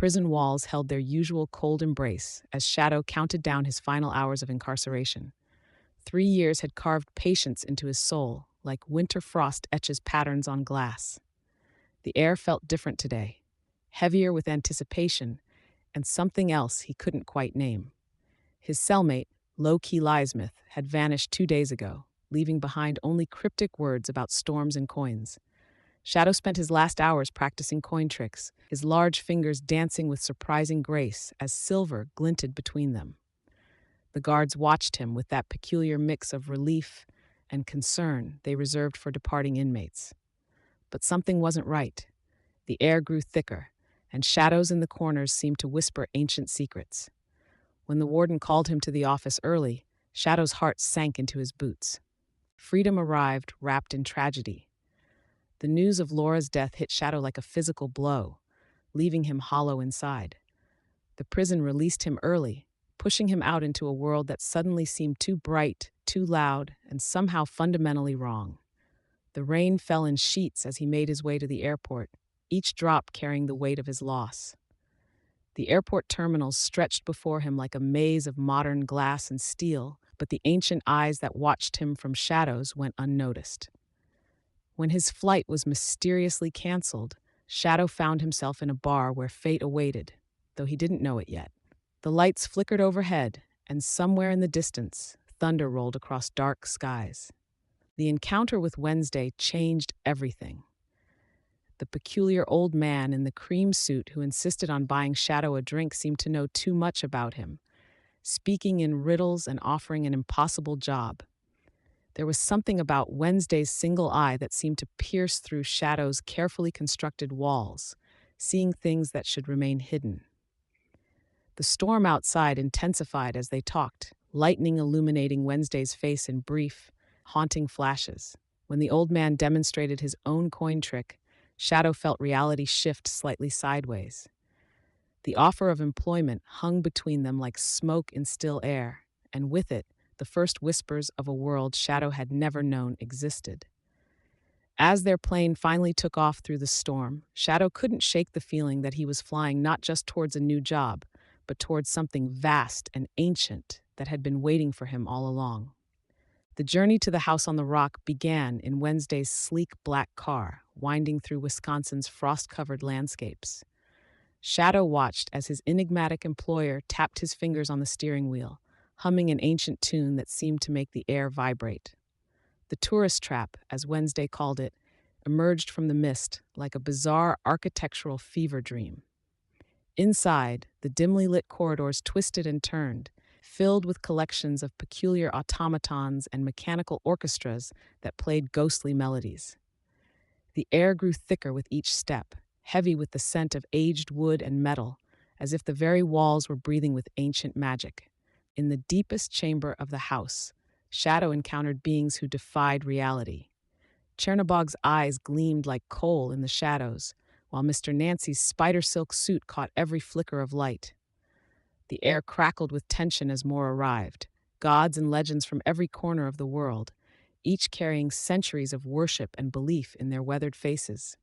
prison walls held their usual cold embrace as Shadow counted down his final hours of incarceration. 3 years had carved patience into his soul, like winter frost etches patterns on glass. The air felt different today, heavier with anticipation and something else he couldn't quite name. His cellmate, Low-Key Liesmith, had vanished 2 days ago, leaving behind only cryptic words about storms and coins. Shadow spent his last hours practicing coin tricks, his large fingers dancing with surprising grace as silver glinted between them. The guards watched him with that peculiar mix of relief and concern they reserved for departing inmates. But something wasn't right. The air grew thicker, and shadows in the corners seemed to whisper ancient secrets. When the warden called him to the office early, Shadow's heart sank into his boots. Freedom arrived wrapped in tragedy. The news of Laura's death hit Shadow like a physical blow, leaving him hollow inside. The prison released him early, pushing him out into a world that suddenly seemed too bright, too loud, and somehow fundamentally wrong. The rain fell in sheets as he made his way to the airport, each drop carrying the weight of his loss. The airport terminals stretched before him like a maze of modern glass and steel, but the ancient eyes that watched him from shadows went unnoticed. When his flight was mysteriously canceled, Shadow found himself in a bar where fate awaited, though he didn't know it yet. The lights flickered overhead, and somewhere in the distance, thunder rolled across dark skies. The encounter with Wednesday changed everything. The peculiar old man in the cream suit who insisted on buying Shadow a drink seemed to know too much about him, speaking in riddles and offering an impossible job. There was something about Wednesday's single eye that seemed to pierce through Shadow's carefully constructed walls, seeing things that should remain hidden. The storm outside intensified as they talked, lightning illuminating Wednesday's face in brief, haunting flashes. When the old man demonstrated his own coin trick, Shadow felt reality shift slightly sideways. The offer of employment hung between them like smoke in still air, and with it, the first whispers of a world Shadow had never known existed. As their plane finally took off through the storm, Shadow couldn't shake the feeling that he was flying not just towards a new job, but towards something vast and ancient that had been waiting for him all along. The journey to the house on the rock began in Wednesday's sleek black car, winding through Wisconsin's frost-covered landscapes. Shadow watched as his enigmatic employer tapped his fingers on the steering wheel, humming an ancient tune that seemed to make the air vibrate. The tourist trap, as Wednesday called it, emerged from the mist like a bizarre architectural fever dream. Inside, the dimly lit corridors twisted and turned, filled with collections of peculiar automatons and mechanical orchestras that played ghostly melodies. The air grew thicker with each step, heavy with the scent of aged wood and metal, as if the very walls were breathing with ancient magic. In the deepest chamber of the house, Shadow encountered beings who defied reality. Chernobog's eyes gleamed like coal in the shadows, while Mr. Nancy's spider silk suit caught every flicker of light. The air crackled with tension as more arrived, gods and legends from every corner of the world, each carrying centuries of worship and belief in their weathered faces.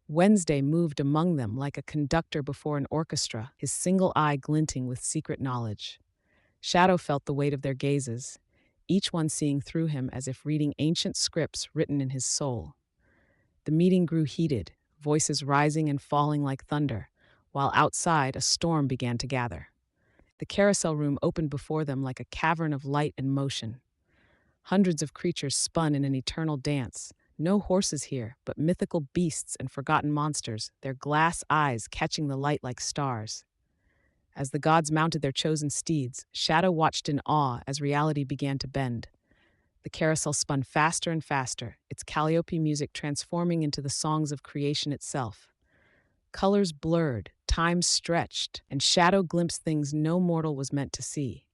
Wednesday moved among them like a conductor before an orchestra, his single eye glinting with secret knowledge. Shadow felt the weight of their gazes, each one seeing through him as if reading ancient scripts written in his soul. The meeting grew heated, voices rising and falling like thunder, while outside a storm began to gather. The carousel room opened before them like a cavern of light and motion. Hundreds of creatures spun in an eternal dance. No horses here, but mythical beasts and forgotten monsters, their glass eyes catching the light like stars. As the gods mounted their chosen steeds, Shadow watched in awe as reality began to bend. The carousel spun faster and faster, its calliope music transforming into the songs of creation itself. Colors blurred, time stretched, and Shadow glimpsed things no mortal was meant to see.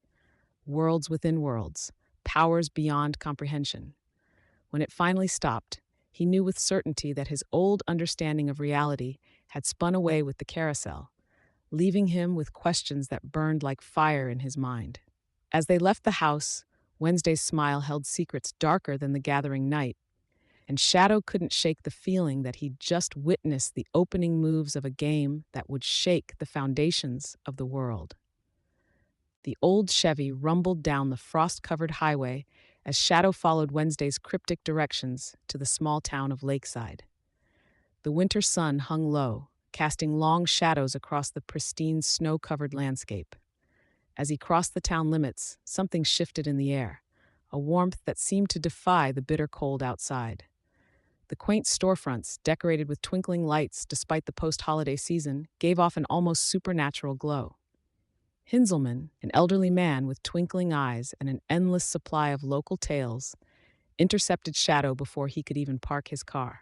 Worlds within worlds, powers beyond comprehension. When it finally stopped, he knew with certainty that his old understanding of reality had spun away with the carousel, leaving him with questions that burned like fire in his mind. As they left the house, Wednesday's smile held secrets darker than the gathering night. and Shadow couldn't shake the feeling that he'd just witnessed the opening moves of a game that would shake the foundations of the world. The old Chevy rumbled down the frost-covered highway as Shadow followed Wednesday's cryptic directions to the small town of Lakeside. The winter sun hung low, casting long shadows across the pristine snow-covered landscape. As he crossed the town limits, something shifted in the air, a warmth that seemed to defy the bitter cold outside. The quaint storefronts, decorated with twinkling lights despite the post-holiday season, gave off an almost supernatural glow. Hinzelman, an elderly man with twinkling eyes and an endless supply of local tales, intercepted Shadow before he could even park his car.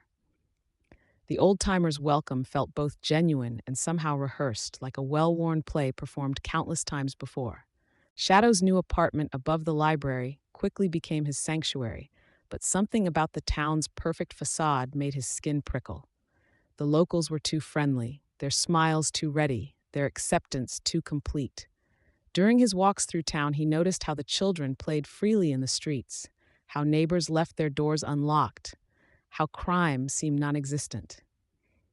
The old-timer's welcome felt both genuine and somehow rehearsed, like a well-worn play performed countless times before. Shadow's new apartment above the library quickly became his sanctuary, but something about the town's perfect facade made his skin prickle. The locals were too friendly, their smiles too ready, their acceptance too complete. During his walks through town, he noticed how the children played freely in the streets, how neighbors left their doors unlocked, how crime seemed non-existent.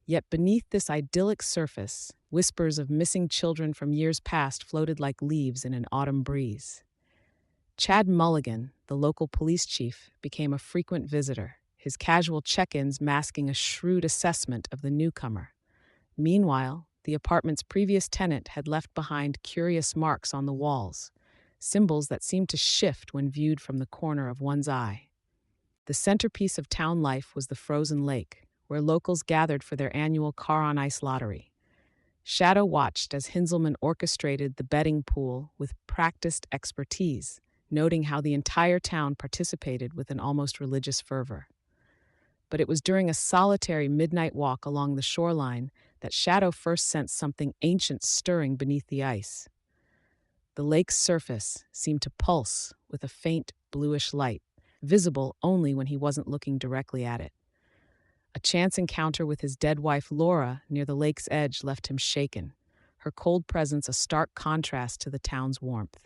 Yet beneath this idyllic surface, whispers of missing children from years past floated like leaves in an autumn breeze. Chad Mulligan, the local police chief, became a frequent visitor, his casual check-ins masking a shrewd assessment of the newcomer. Meanwhile, the apartment's previous tenant had left behind curious marks on the walls, symbols that seemed to shift when viewed from the corner of one's eye. The centerpiece of town life was the frozen lake, where locals gathered for their annual Car on Ice lottery. Shadow watched as Hinzelman orchestrated the betting pool with practiced expertise, noting how the entire town participated with an almost religious fervor. But it was during a solitary midnight walk along the shoreline that Shadow first sensed something ancient stirring beneath the ice. The lake's surface seemed to pulse with a faint bluish light, visible only when he wasn't looking directly at it. A chance encounter with his dead wife Laura near the lake's edge left him shaken, her cold presence a stark contrast to the town's warmth.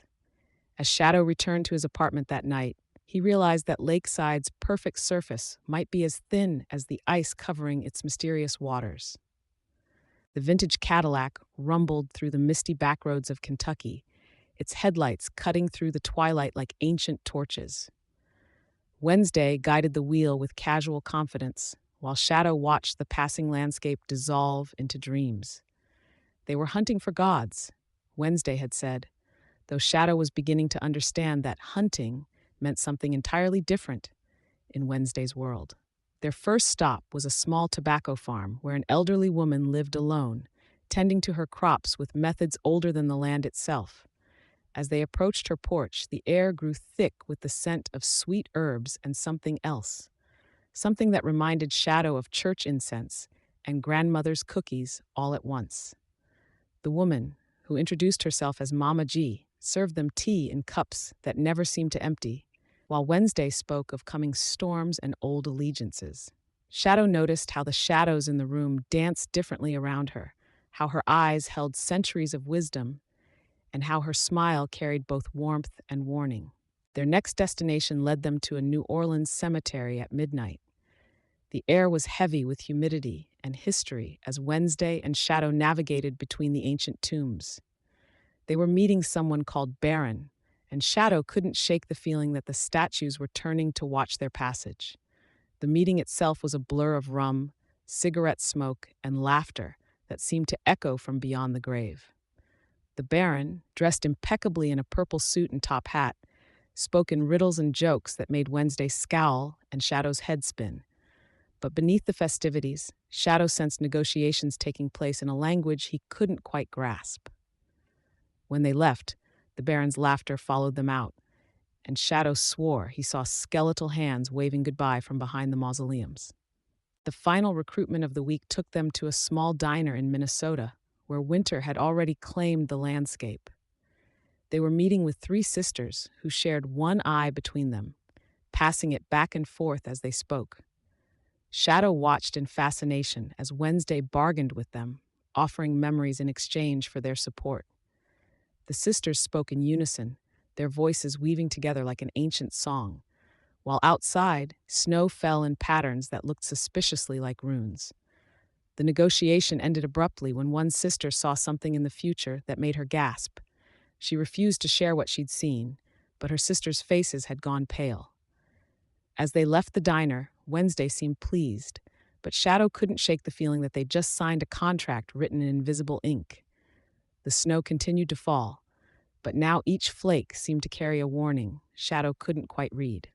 As Shadow returned to his apartment that night, he realized that Lakeside's perfect surface might be as thin as the ice covering its mysterious waters. The vintage Cadillac rumbled through the misty backroads of Kentucky, its headlights cutting through the twilight like ancient torches. Wednesday guided the wheel with casual confidence, while Shadow watched the passing landscape dissolve into dreams. They were hunting for gods, Wednesday had said, though Shadow was beginning to understand that hunting meant something entirely different in Wednesday's world. Their first stop was a small tobacco farm where an elderly woman lived alone, tending to her crops with methods older than the land itself. As they approached her porch, the air grew thick with the scent of sweet herbs and something else, something that reminded Shadow of church incense and grandmother's cookies all at once. The woman, who introduced herself as Mama G, served them tea in cups that never seemed to empty, while Wednesday spoke of coming storms and old allegiances. Shadow noticed how the shadows in the room danced differently around her, how her eyes held centuries of wisdom, and how her smile carried both warmth and warning. Their next destination led them to a New Orleans cemetery at midnight. The air was heavy with humidity and history as Wednesday and Shadow navigated between the ancient tombs. They were meeting someone called Baron, and Shadow couldn't shake the feeling that the statues were turning to watch their passage. The meeting itself was a blur of rum, cigarette smoke, and laughter that seemed to echo from beyond the grave. The Baron, dressed impeccably in a purple suit and top hat, spoke in riddles and jokes that made Wednesday scowl and Shadow's head spin. But beneath the festivities, Shadow sensed negotiations taking place in a language he couldn't quite grasp. When they left, the Baron's laughter followed them out, and Shadow swore he saw skeletal hands waving goodbye from behind the mausoleums. The final recruitment of the week took them to a small diner in Minnesota, where winter had already claimed the landscape. They were meeting with three sisters who shared one eye between them, passing it back and forth as they spoke. Shadow watched in fascination as Wednesday bargained with them, offering memories in exchange for their support. The sisters spoke in unison, their voices weaving together like an ancient song, while outside, snow fell in patterns that looked suspiciously like runes. The negotiation ended abruptly when one sister saw something in the future that made her gasp. She refused to share what she'd seen, but her sisters' faces had gone pale. As they left the diner, Wednesday seemed pleased, but Shadow couldn't shake the feeling that they'd just signed a contract written in invisible ink. The snow continued to fall, but now each flake seemed to carry a warning Shadow couldn't quite read.